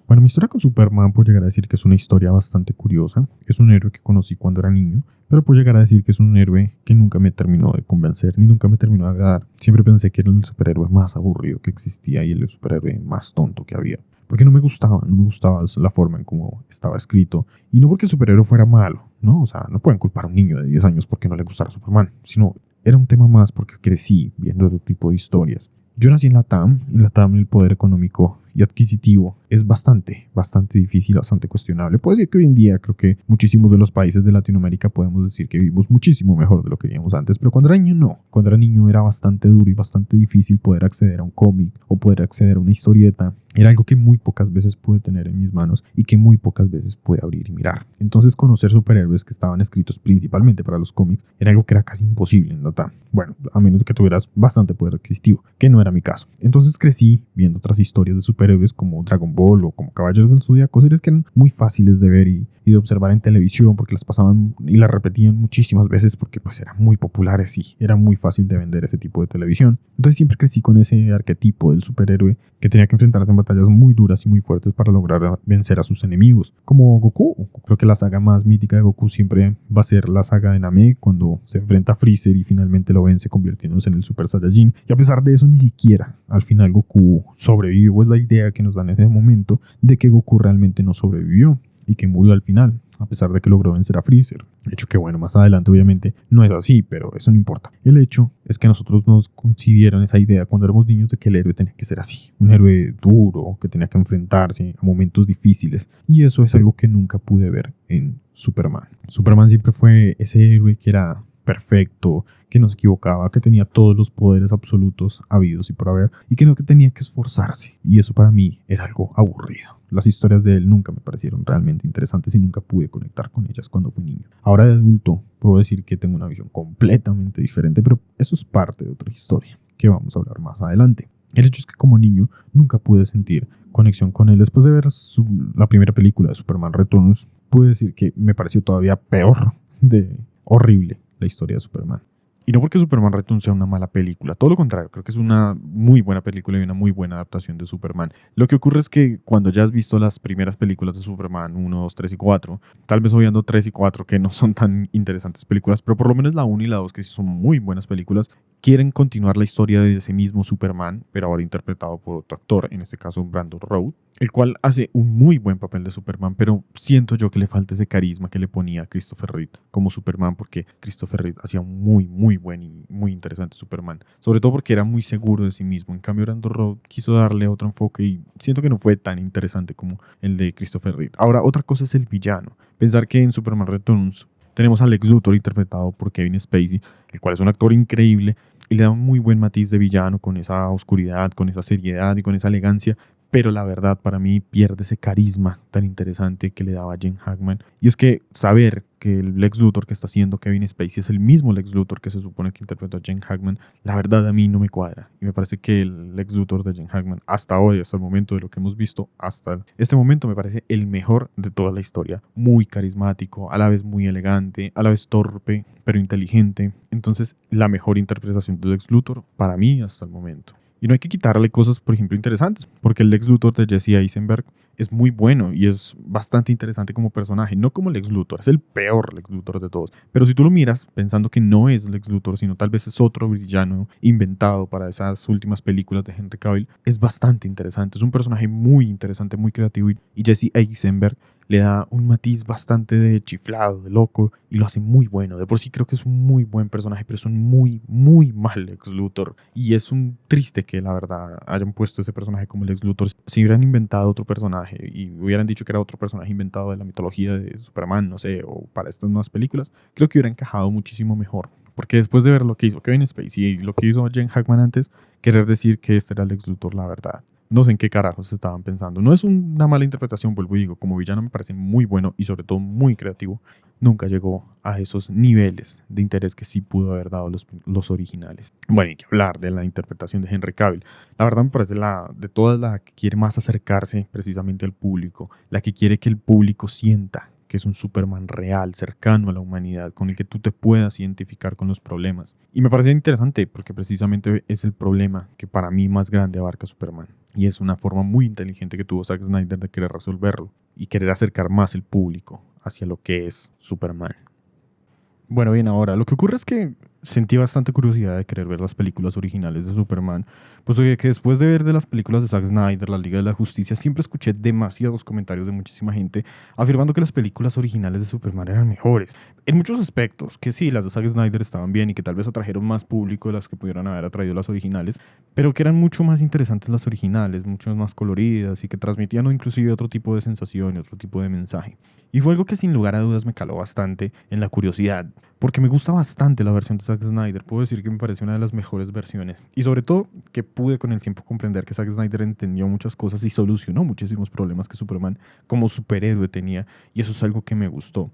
Bueno, mi historia con Superman puedo llegar a decir que es una historia bastante curiosa. Es un héroe que conocí cuando era niño, pero puedo llegar a decir que es un héroe que nunca me terminó de convencer ni nunca me terminó de agradar. Siempre pensé que era el superhéroe más aburrido que existía y el superhéroe más tonto que había. Porque no me gustaba la forma en cómo estaba escrito. Y no porque el superhéroe fuera malo, ¿no? O sea, no pueden culpar a un niño de 10 años porque no le gustara Superman, sino era un tema más porque crecí viendo otro tipo de historias. Yo nací en Latam. En Latam el poder económico y adquisitivo es bastante difícil, bastante cuestionable. Puedo decir que hoy en día creo que muchísimos de los países de Latinoamérica podemos decir que vivimos muchísimo mejor de lo que vivíamos antes, pero cuando era niño no. Cuando era niño era bastante duro y bastante difícil poder acceder a un cómic o poder acceder a una historieta. Era algo que muy pocas veces pude tener en mis manos y que muy pocas veces pude abrir y mirar. Entonces conocer superhéroes que estaban escritos principalmente para los cómics era algo que era casi imposible en Latam. Bueno, a menos de que tuvieras bastante poder adquisitivo, que no era mi caso. Entonces crecí viendo otras historias de superhéroes como Dragon Ball o como Caballeros del Zodiaco, series que eran muy fáciles de ver y de observar en televisión porque las pasaban y las repetían muchísimas veces porque pues eran muy populares y era muy fácil de vender ese tipo de televisión. Entonces siempre crecí con ese arquetipo del superhéroe que tenía que enfrentarse en batallas muy duras y muy fuertes para lograr vencer a sus enemigos, como Goku. Creo que la saga más mítica de Goku siempre va a ser la saga de Namek, cuando se enfrenta a Freezer y finalmente lo vence convirtiéndose en el Super Saiyajin. Y a pesar de eso, ni siquiera al final Goku sobrevivió. Es la idea que nos dan en ese momento de que Goku realmente no sobrevivió y que murió al final, a pesar de que logró vencer a Freezer. De hecho que bueno, más adelante obviamente no es así, pero eso no importa. El hecho es que a nosotros nos concibieron esa idea cuando éramos niños de que el héroe tenía que ser así, un héroe duro, que tenía que enfrentarse a momentos difíciles, y eso es algo que nunca pude ver en Superman. Superman siempre fue ese héroe que era perfecto, que no se equivocaba, que tenía todos los poderes absolutos habidos y por haber, y que no que tenía que esforzarse, y eso para mí era algo aburrido. Las historias de él nunca me parecieron realmente interesantes y nunca pude conectar con ellas cuando fui niño. Ahora de adulto puedo decir que tengo una visión completamente diferente, pero eso es parte de otra historia que vamos a hablar más adelante. El hecho es que como niño nunca pude sentir conexión con él. Después de ver la primera película de Superman Returns, pude decir que me pareció todavía peor de horrible la historia de Superman. Y no porque Superman Returns sea una mala película, todo lo contrario, creo que es una muy buena película y una muy buena adaptación de Superman. Lo que ocurre es que cuando ya has visto las primeras películas de Superman, 1, 2, 3 y 4, tal vez obviando 3 y 4 que no son tan interesantes películas, pero por lo menos la 1 y la 2 que sí son muy buenas películas, quieren continuar la historia de ese mismo Superman, pero ahora interpretado por otro actor, en este caso Brandon Routh, el cual hace un muy buen papel de Superman, pero siento yo que le falta ese carisma que le ponía Christopher Reeve como Superman, porque Christopher Reeve hacía un muy buen y muy interesante Superman, sobre todo porque era muy seguro de sí mismo. En cambio Brandon Routh quiso darle otro enfoque y siento que no fue tan interesante como el de Christopher Reeve. Ahora, otra cosa es el villano. Pensar que en Superman Returns tenemos a Lex Luthor interpretado por Kevin Spacey, el cual es un actor increíble y le da un muy buen matiz de villano con esa oscuridad, con esa seriedad y con esa elegancia. Pero la verdad para mí pierde ese carisma tan interesante que le daba Gene Hackman. Y es que saber que el Lex Luthor que está haciendo Kevin Spacey es el mismo Lex Luthor que se supone que interpretó a Gene Hackman, la verdad a mí no me cuadra. Y me parece que el Lex Luthor de Gene Hackman hasta hoy, hasta el momento de lo que hemos visto, hasta este momento me parece el mejor de toda la historia. Muy carismático, a la vez muy elegante, a la vez torpe, pero inteligente. Entonces la mejor interpretación de Lex Luthor para mí hasta el momento. Y no hay que quitarle cosas, por ejemplo, interesantes, porque el Lex Luthor de Jesse Eisenberg es muy bueno y es bastante interesante como personaje, no como Lex Luthor, es el peor Lex Luthor de todos. Pero si tú lo miras pensando que no es Lex Luthor, sino tal vez es otro villano inventado para esas últimas películas de Henry Cavill, es bastante interesante. Es un personaje muy interesante, muy creativo y Jesse Eisenberg le da un matiz bastante de chiflado, de loco, y lo hace muy bueno. De por sí creo que es un muy buen personaje, pero es un muy mal Lex Luthor. Y es un triste que la verdad hayan puesto ese personaje como Lex Luthor. Si hubieran inventado otro personaje y hubieran dicho que era otro personaje inventado de la mitología de Superman, no sé, o para estas nuevas películas, creo que hubiera encajado muchísimo mejor. Porque después de ver lo que hizo Kevin Spacey y lo que hizo Gene Hackman antes, querer decir que este era Lex Luthor, la verdad, no sé en qué carajos estaban pensando. No es una mala interpretación, vuelvo y digo, como villano me parece muy bueno y sobre todo muy creativo. Nunca llegó a esos niveles de interés que sí pudo haber dado los originales. Bueno, hay que hablar de la interpretación de Henry Cavill. La verdad me parece de todas la que quiere más acercarse precisamente al público, la que quiere que el público sienta que es un Superman real, cercano a la humanidad, con el que tú te puedas identificar con los problemas. Y me parece interesante porque precisamente es el problema que para mí más grande abarca Superman. Y es una forma muy inteligente que tuvo Zack Snyder de querer resolverlo y querer acercar más el público hacia lo que es Superman. Bueno, bien, ahora lo que ocurre es que sentí bastante curiosidad de querer ver las películas originales de Superman, pues oye, que después de ver de las películas de Zack Snyder, la Liga de la Justicia, siempre escuché demasiados comentarios de muchísima gente afirmando que las películas originales de Superman eran mejores. En muchos aspectos, que sí, las de Zack Snyder estaban bien y que tal vez atrajeron más público de las que pudieran haber atraído las originales, pero que eran mucho más interesantes las originales, mucho más coloridas y que transmitían inclusive otro tipo de sensación y otro tipo de mensaje. Y fue algo que sin lugar a dudas me caló bastante en la curiosidad, porque me gusta bastante la versión de Zack Snyder. Puedo decir que me parece una de las mejores versiones. Y sobre todo que pude con el tiempo comprender que Zack Snyder entendió muchas cosas y solucionó muchísimos problemas que Superman como superhéroe tenía. Y eso es algo que me gustó.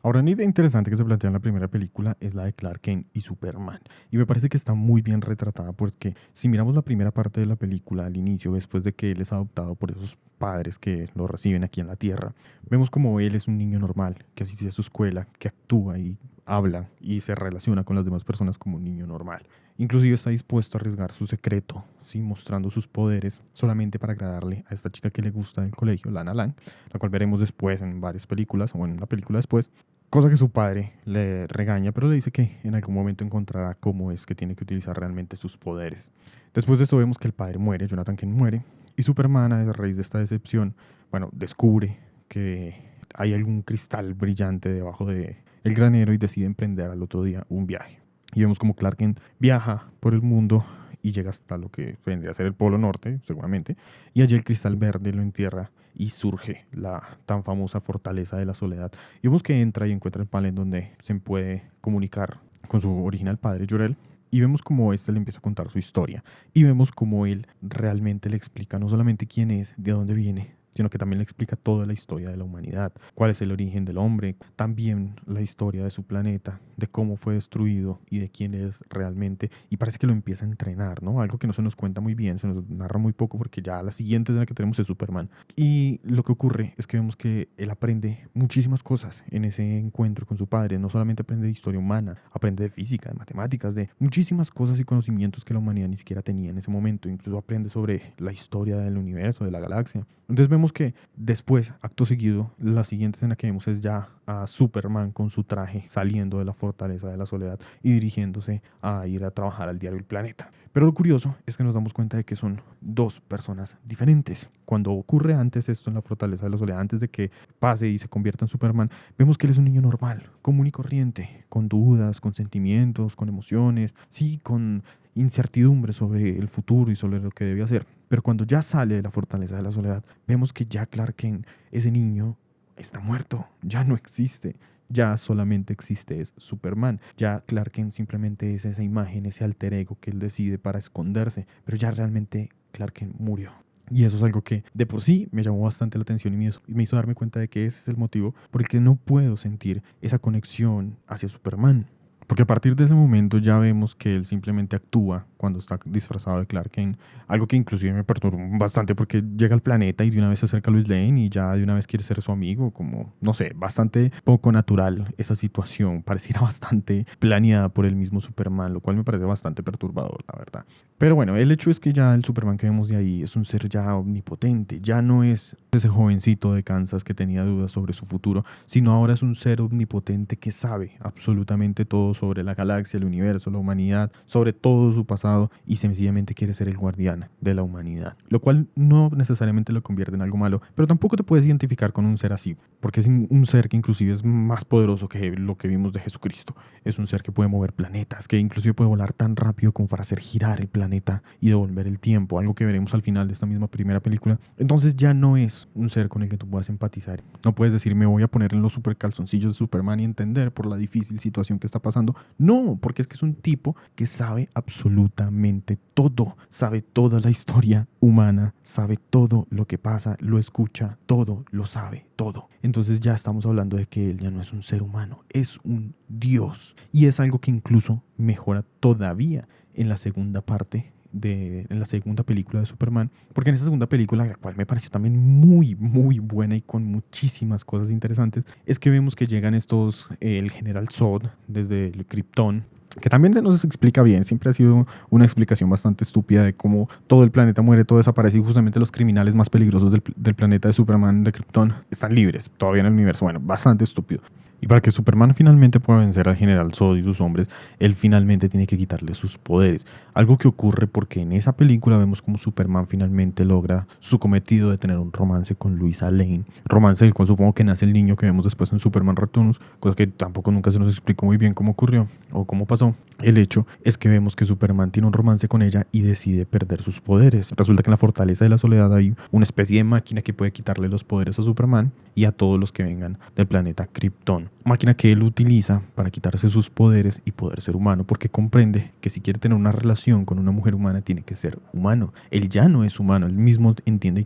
Ahora, una idea interesante que se plantea en la primera película es la de Clark Kent y Superman. Y me parece que está muy bien retratada porque si miramos la primera parte de la película al inicio, después de que él es adoptado por esos padres que lo reciben aquí en la Tierra, vemos como él es un niño normal, que asiste a su escuela, que actúa y habla y se relaciona con las demás personas como un niño normal. Inclusive está dispuesto a arriesgar su secreto, ¿sí? Mostrando sus poderes solamente para agradarle a esta chica que le gusta del colegio, Lana Lang, la cual veremos después en varias películas o en una película después. Cosa que su padre le regaña, pero le dice que en algún momento encontrará cómo es que tiene que utilizar realmente sus poderes. Después de eso vemos que el padre muere, Jonathan Kent muere, y Superman, a raíz de esta decepción, bueno, descubre que hay algún cristal brillante debajo de el granero y decide emprender al otro día un viaje. Y vemos como Clark Kent viaja por el mundo y llega hasta lo que vendría a ser el Polo Norte, seguramente, y allí el cristal verde lo entierra y surge la tan famosa Fortaleza de la Soledad. Y vemos que entra y encuentra el panel donde se puede comunicar con su original padre, Jor-El, y vemos cómo éste le empieza a contar su historia. Y vemos cómo él realmente le explica no solamente quién es, de dónde viene, sino que también le explica toda la historia de la humanidad, cuál es el origen del hombre, también la historia de su planeta, de cómo fue destruido y de quién es realmente. Y parece que lo empieza a entrenar, ¿no? Algo que no se nos cuenta muy bien, se nos narra muy poco porque ya la siguiente escena que tenemos es Superman. Y lo que ocurre es que vemos que él aprende muchísimas cosas en ese encuentro con su padre. No solamente aprende de historia humana, aprende de física, de matemáticas, de muchísimas cosas y conocimientos que la humanidad ni siquiera tenía en ese momento. Incluso aprende sobre la historia del universo, de la galaxia. Entonces vemos que después, acto seguido, la siguiente escena que vemos es ya a Superman con su traje saliendo de la Fortaleza de la Soledad y dirigiéndose a ir a trabajar al diario El Planeta. Pero lo curioso es que nos damos cuenta de que son dos personas diferentes. Cuando ocurre antes esto en la Fortaleza de la Soledad, antes de que pase y se convierta en Superman, vemos que él es un niño normal, común y corriente, con dudas, con sentimientos, con emociones, sí, con incertidumbre sobre el futuro y sobre lo que debe hacer. Pero cuando ya sale de la Fortaleza de la Soledad, vemos que ya Clark Kent, ese niño, está muerto, ya no existe. Ya solamente existe es Superman. Ya Clark Kent simplemente es esa imagen, ese alter ego que él decide para esconderse. Pero ya realmente Clark Kent murió. Y eso es algo que de por sí me llamó bastante la atención y me hizo darme cuenta de que ese es el motivo por el que no puedo sentir esa conexión hacia Superman. Porque a partir de ese momento ya vemos que él simplemente actúa cuando está disfrazado de Clark Kent. Algo que inclusive me perturbó bastante porque llega al planeta y de una vez se acerca a Lois Lane y ya de una vez quiere ser su amigo. Como, no sé, bastante poco natural esa situación. Pareciera bastante planeada por el mismo Superman, lo cual me parece bastante perturbador, la verdad. Pero bueno, el hecho es que ya el Superman que vemos de ahí es un ser ya omnipotente. Ya no es ese jovencito de Kansas que tenía dudas sobre su futuro, sino ahora es un ser omnipotente que sabe absolutamente todo sobre la galaxia, el universo, la humanidad, sobre todo su pasado y sencillamente quiere ser el guardián de la humanidad. Lo cual no necesariamente lo convierte en algo malo, pero tampoco te puedes identificar con un ser así, porque es un ser que inclusive es más poderoso que lo que vimos de Jesucristo. Es un ser que puede mover planetas, que inclusive puede volar tan rápido como para hacer girar el planeta y devolver el tiempo, algo que veremos al final de esta misma primera película. Entonces ya no es un ser con el que tú puedas empatizar. No puedes decir, me voy a poner en los super calzoncillos de Superman y entender por la difícil situación que está pasando. No, porque es que es un tipo que sabe absolutamente todo, sabe toda la historia humana, sabe todo lo que pasa, lo escucha, todo, lo sabe, todo. Entonces ya estamos hablando de que él ya no es un ser humano, es un dios. Y es algo que incluso mejora todavía en la segunda parte en la segunda película de Superman, porque en esa segunda película, la cual me pareció también muy, muy buena y con muchísimas cosas interesantes, es que vemos que llegan el general Zod desde el Krypton que también se nos explica bien. Siempre ha sido una explicación bastante estúpida de cómo todo el planeta muere, todo desaparece y justamente los criminales más peligrosos del planeta de Superman, de Krypton, están libres todavía en el universo. Bueno, bastante estúpido. Y para que Superman finalmente pueda vencer al General Zod y sus hombres, él finalmente tiene que quitarle sus poderes. Algo que ocurre porque en esa película vemos como Superman finalmente logra su cometido de tener un romance con Luisa Lane. Romance del cual supongo que nace el niño que vemos después en Superman Returns, cosa que tampoco nunca se nos explicó muy bien cómo ocurrió o cómo pasó. El hecho es que vemos que Superman tiene un romance con ella y decide perder sus poderes. Resulta que en la Fortaleza de la Soledad hay una especie de máquina que puede quitarle los poderes a Superman y a todos los que vengan del planeta Krypton. Máquina que él utiliza para quitarse sus poderes y poder ser humano, porque comprende que si quiere tener una relación con una mujer humana tiene que ser humano. Él ya no es humano, él mismo entiende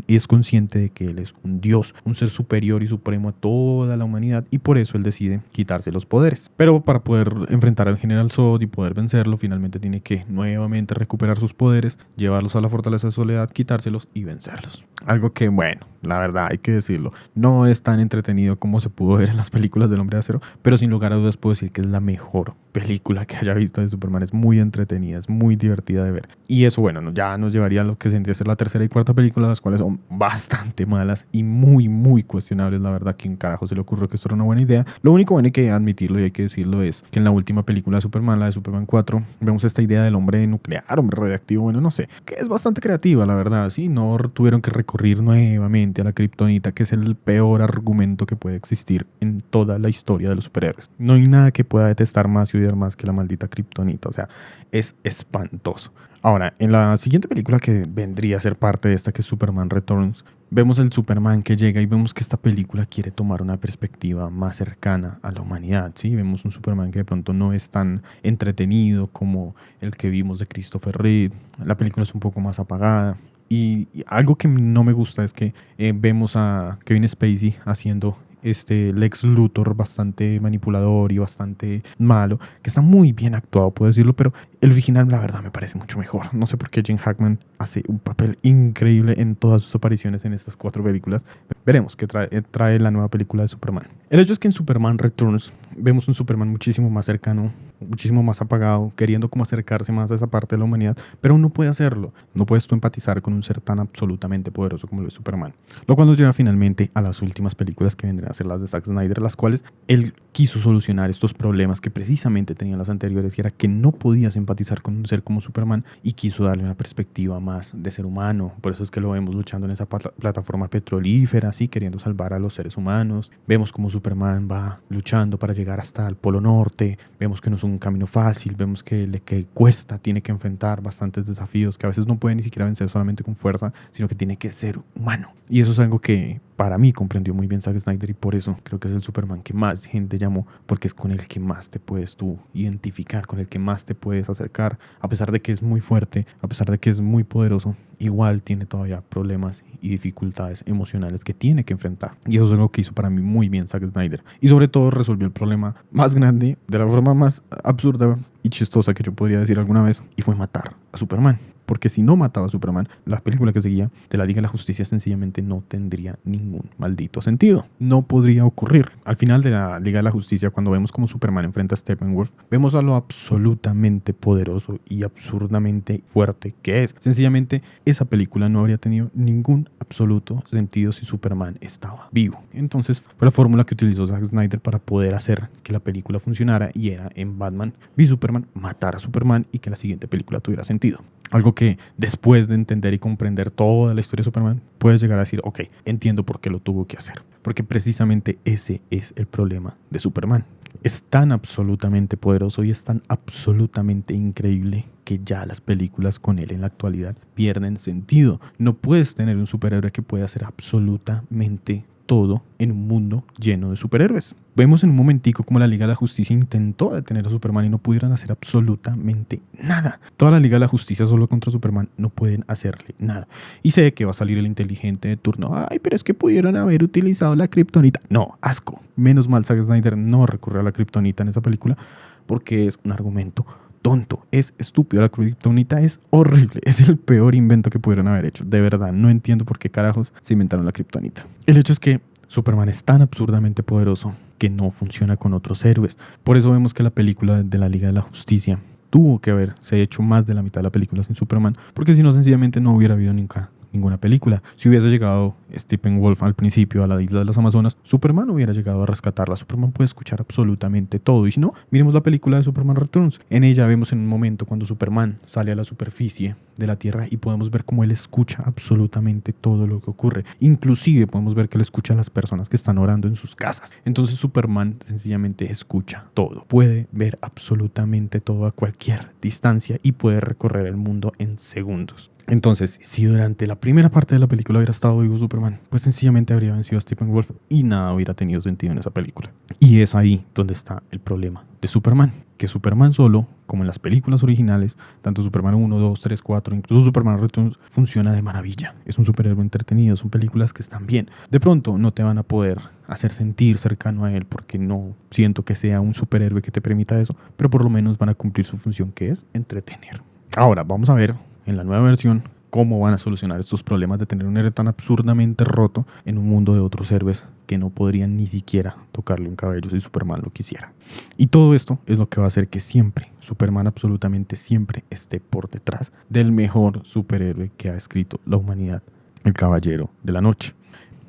y es consciente de que él es un dios, un ser superior y supremo a toda la humanidad, y por eso él decide quitarse los poderes. Pero para poder enfrentar al General Zod y poder vencerlo, finalmente tiene que nuevamente recuperar sus poderes, llevarlos a la Fortaleza de Soledad, quitárselos y vencerlos. Algo que, bueno, la verdad hay que decirlo, no es tan entretenido como se pudo ver en las películas del Hombre de Acero, pero sin lugar a dudas puedo decir que es la mejor película que haya visto de Superman. Es muy entretenida, es muy divertida de ver. Y eso, bueno, ya nos llevaría a lo que sentía ser la tercera y cuarta película, las cuales son bastante malas y muy, muy cuestionables. La verdad, ¿quién carajo se le ocurrió que esto era una buena idea? Lo único bueno hay que admitirlo y hay que decirlo es que en la última película de Superman, la de Superman 4, vemos esta idea del hombre nuclear, hombre radiactivo, bueno, no sé, que es bastante creativa, la verdad. Sí, no tuvieron que recurrir nuevamente a la kriptonita, que es el peor argumento que puede existir en toda la historia de los superhéroes. No hay nada que pueda detestar más y odiar más que la maldita kriptonita, o sea, es espantoso. Ahora, en la siguiente película que vendría a ser parte de esta, que es Superman Returns, vemos el Superman que llega y vemos que esta película quiere tomar una perspectiva más cercana a la humanidad, ¿sí? Vemos un Superman que de pronto no es tan entretenido como el que vimos de Christopher Reeve. La película es un poco más apagada. Y algo que no me gusta es que vemos a Kevin Spacey haciendo este Lex Luthor bastante manipulador y bastante malo, que está muy bien actuado, puedo decirlo, pero el original la verdad me parece mucho mejor. No sé por qué Gene Hackman hace un papel increíble en todas sus apariciones en estas 4 películas. Veremos qué trae la nueva película de Superman. El hecho es que en Superman Returns vemos un Superman muchísimo más cercano, muchísimo más apagado, queriendo como acercarse más a esa parte de la humanidad, pero aún no puede hacerlo. No puedes tú empatizar con un ser tan absolutamente poderoso como lo es Superman. Lo cual nos lleva finalmente a las últimas películas que vendrán a ser las de Zack Snyder, las cuales él quiso solucionar estos problemas que precisamente tenían las anteriores, y era que no podías empatizar con un ser como Superman, y quiso darle una perspectiva más de ser humano. Por eso es que lo vemos luchando en esa plataforma petrolífera, así, queriendo salvar a los seres humanos. Vemos como Superman va luchando para llegar hasta el Polo Norte. Vemos que no es un camino fácil, vemos que cuesta, tiene que enfrentar bastantes desafíos, que a veces no puede ni siquiera vencer solamente con fuerza, sino que tiene que ser humano. Y eso es algo que para mí comprendió muy bien Zack Snyder, y por eso creo que es el Superman que más gente llamó, porque es con el que más te puedes tú identificar, con el que más te puedes acercar. A pesar de que es muy fuerte, a pesar de que es muy poderoso, igual tiene todavía problemas y dificultades emocionales que tiene que enfrentar. Y eso es algo que hizo para mí muy bien Zack Snyder. Y sobre todo resolvió el problema más grande de la forma más absurda y chistosa que yo podría decir alguna vez, y fue matar a Superman. Porque si no mataba a Superman, la película que seguía de la Liga de la Justicia sencillamente no tendría ningún maldito sentido. No podría ocurrir. Al final de la Liga de la Justicia, cuando vemos cómo Superman enfrenta a Steppenwolf, vemos a lo absolutamente poderoso y absurdamente fuerte que es. Sencillamente, esa película no habría tenido ningún absoluto sentido si Superman estaba vivo. Entonces, fue la fórmula que utilizó Zack Snyder para poder hacer que la película funcionara, y era en Batman v Superman matar a Superman y que la siguiente película tuviera sentido. Algo que después de entender y comprender toda la historia de Superman, puedes llegar a decir, ok, entiendo por qué lo tuvo que hacer. Porque precisamente ese es el problema de Superman. Es tan absolutamente poderoso y es tan absolutamente increíble que ya las películas con él en la actualidad pierden sentido. No puedes tener un superhéroe que pueda hacer absolutamente todo en un mundo lleno de superhéroes. Vemos en un momentico como la Liga de la Justicia intentó detener a Superman y no pudieron hacer absolutamente nada. Toda la Liga de la Justicia solo contra Superman no pueden hacerle nada. Y sé que va a salir el inteligente de turno. Ay, pero es que pudieron haber utilizado la kriptonita. No, asco. Menos mal Zack Snyder no recurrió a la kriptonita en esa película, porque es un argumento tonto, es estúpido. La kriptonita es horrible, es el peor invento que pudieron haber hecho. De verdad, no entiendo por qué carajos se inventaron la kriptonita. El hecho es que Superman es tan absurdamente poderoso que no funciona con otros héroes. Por eso vemos que la película de la Liga de la Justicia tuvo que haberse hecho más de la mitad de la película sin Superman, porque si no, sencillamente no hubiera habido ninguna película. Si hubiese llegado Steppenwolf al principio a la isla de las Amazonas, Superman hubiera llegado a rescatarla. Superman puede escuchar absolutamente todo. Y si no, miremos la película de Superman Returns. En ella vemos en un momento cuando Superman sale a la superficie de la Tierra y podemos ver cómo él escucha absolutamente todo lo que ocurre. Inclusive podemos ver que él escucha a las personas que están orando en sus casas. Entonces Superman sencillamente escucha todo. Puede ver absolutamente todo a cualquier distancia y puede recorrer el mundo en segundos. Entonces, si durante la primera parte de la película hubiera estado vivo Superman, pues sencillamente habría vencido a Steppenwolf y nada hubiera tenido sentido en esa película. Y es ahí donde está el problema de Superman. Que Superman solo, como en las películas originales, tanto Superman 1, 2, 3, 4, incluso Superman Returns, funciona de maravilla. Es un superhéroe entretenido, son películas que están bien. De pronto no te van a poder hacer sentir cercano a él porque no siento que sea un superhéroe que te permita eso, pero por lo menos van a cumplir su función, que es entretener. Ahora, vamos a ver en la nueva versión cómo van a solucionar estos problemas de tener un héroe tan absurdamente roto en un mundo de otros héroes que no podrían ni siquiera tocarle un cabello si Superman lo quisiera. Y todo esto es lo que va a hacer que siempre, Superman absolutamente siempre esté por detrás del mejor superhéroe que ha escrito la humanidad, el Caballero de la Noche.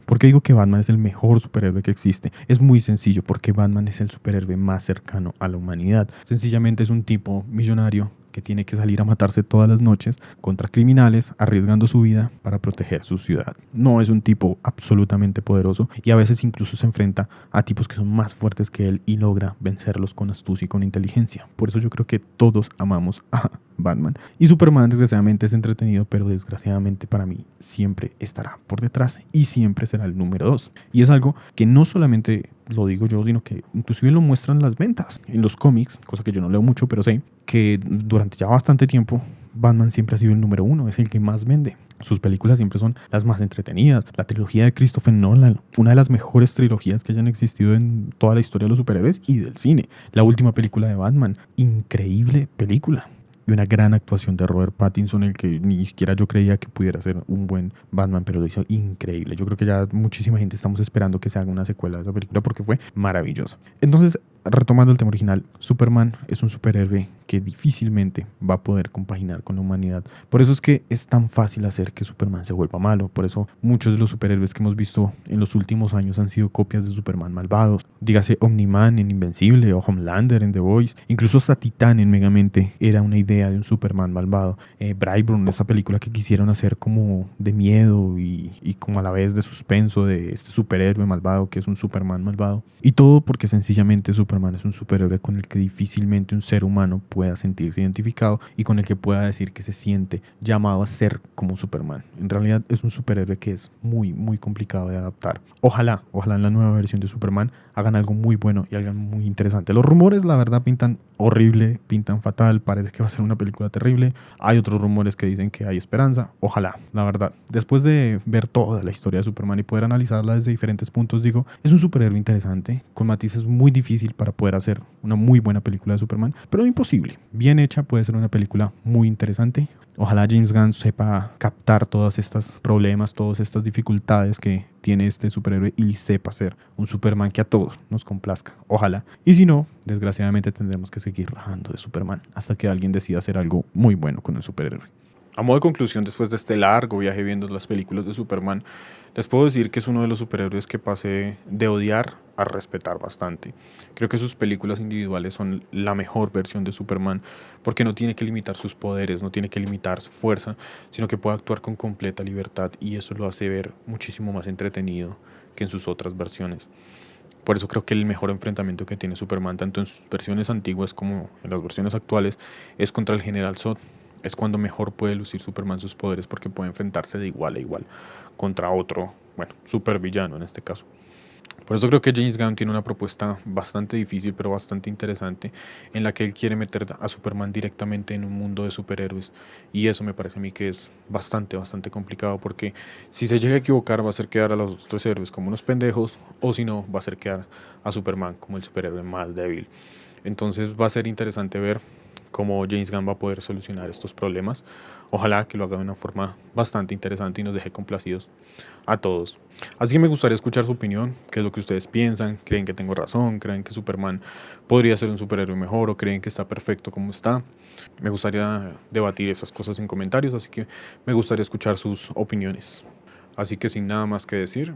¿Por qué digo que Batman es el mejor superhéroe que existe? Es muy sencillo, porque Batman es el superhéroe más cercano a la humanidad. Sencillamente es un tipo millonario que tiene que salir a matarse todas las noches contra criminales, arriesgando su vida para proteger su ciudad. No es un tipo absolutamente poderoso y a veces incluso se enfrenta a tipos que son más fuertes que él y logra vencerlos con astucia y con inteligencia. Por eso yo creo que todos amamos a Batman. Y Superman desgraciadamente es entretenido, pero desgraciadamente para mí siempre estará por detrás y siempre será el número 2. Y es algo que no solamente lo digo yo, sino que inclusive lo muestran las ventas en los cómics, cosa que yo no leo mucho, pero sé que durante ya bastante tiempo Batman siempre ha sido el número 1, es el que más vende. Sus películas siempre son las más entretenidas. La trilogía de Christopher Nolan, una de las mejores trilogías que hayan existido en toda la historia de los superhéroes y del cine. La última película de Batman, increíble película. Y una gran actuación de Robert Pattinson, el que ni siquiera yo creía que pudiera ser un buen Batman, pero lo hizo increíble. Yo creo que ya muchísima gente estamos esperando que se haga una secuela de esa película porque fue maravillosa. Entonces, retomando el tema original, Superman es un superhéroe que difícilmente va a poder compaginar con la humanidad. Por eso es que es tan fácil hacer que Superman se vuelva malo. Por eso muchos de los superhéroes que hemos visto en los últimos años han sido copias de Superman malvados. Dígase Omni-Man en Invencible o Homelander en The Voice. Incluso hasta Titán en Megamente era una idea de un Superman malvado. Brightburn, esa película que quisieron hacer como de miedo y como a la vez de suspenso de este superhéroe malvado que es un Superman malvado. Y todo porque sencillamente Superman es un superhéroe con el que difícilmente un ser humano pueda sentirse identificado y con el que pueda decir que se siente llamado a ser como Superman. En realidad es un superhéroe que es muy, muy complicado de adaptar. Ojalá en la nueva versión de Superman hagan algo muy bueno y algo muy interesante. Los rumores, la verdad, pintan horrible, pintan fatal, parece que va a ser una película terrible. Hay otros rumores que dicen que hay esperanza. Ojalá, la verdad. Después de ver toda la historia de Superman y poder analizarla desde diferentes puntos, digo, es un superhéroe interesante, con matices muy difícil para poder hacer una muy buena película de Superman, pero no imposible. Bien hecha puede ser una película muy interesante. Ojalá James Gunn sepa captar todos estos problemas, todas estas dificultades que tiene este superhéroe y sepa ser un Superman que a todos nos complazca. Ojalá. Y si no, desgraciadamente tendremos que seguir rajando de Superman hasta que alguien decida hacer algo muy bueno con el superhéroe. A modo de conclusión, después de este largo viaje viendo las películas de Superman, les puedo decir que es uno de los superhéroes que pasé de odiar a respetar bastante. Creo que sus películas individuales son la mejor versión de Superman porque no tiene que limitar sus poderes, no tiene que limitar su fuerza, sino que puede actuar con completa libertad y eso lo hace ver muchísimo más entretenido que en sus otras versiones. Por eso creo que el mejor enfrentamiento que tiene Superman, tanto en sus versiones antiguas como en las versiones actuales, es contra el General Zod. Es cuando mejor puede lucir Superman sus poderes porque puede enfrentarse de igual a igual contra otro, bueno, supervillano en este caso. Por eso creo que James Gunn tiene una propuesta bastante difícil pero bastante interesante en la que él quiere meter a Superman directamente en un mundo de superhéroes y eso me parece a mí que es bastante complicado porque si se llega a equivocar va a hacer quedar a los otros héroes como unos pendejos o si no va a hacer quedar a Superman como el superhéroe más débil. Entonces va a ser interesante ver cómo James Gunn va a poder solucionar estos problemas. Ojalá que lo haga de una forma bastante interesante y nos deje complacidos a todos. Así que me gustaría escuchar su opinión, qué es lo que ustedes piensan, creen que tengo razón, creen que Superman podría ser un superhéroe mejor o creen que está perfecto como está. Me gustaría debatir esas cosas en comentarios, así que me gustaría escuchar sus opiniones. Así que sin nada más que decir,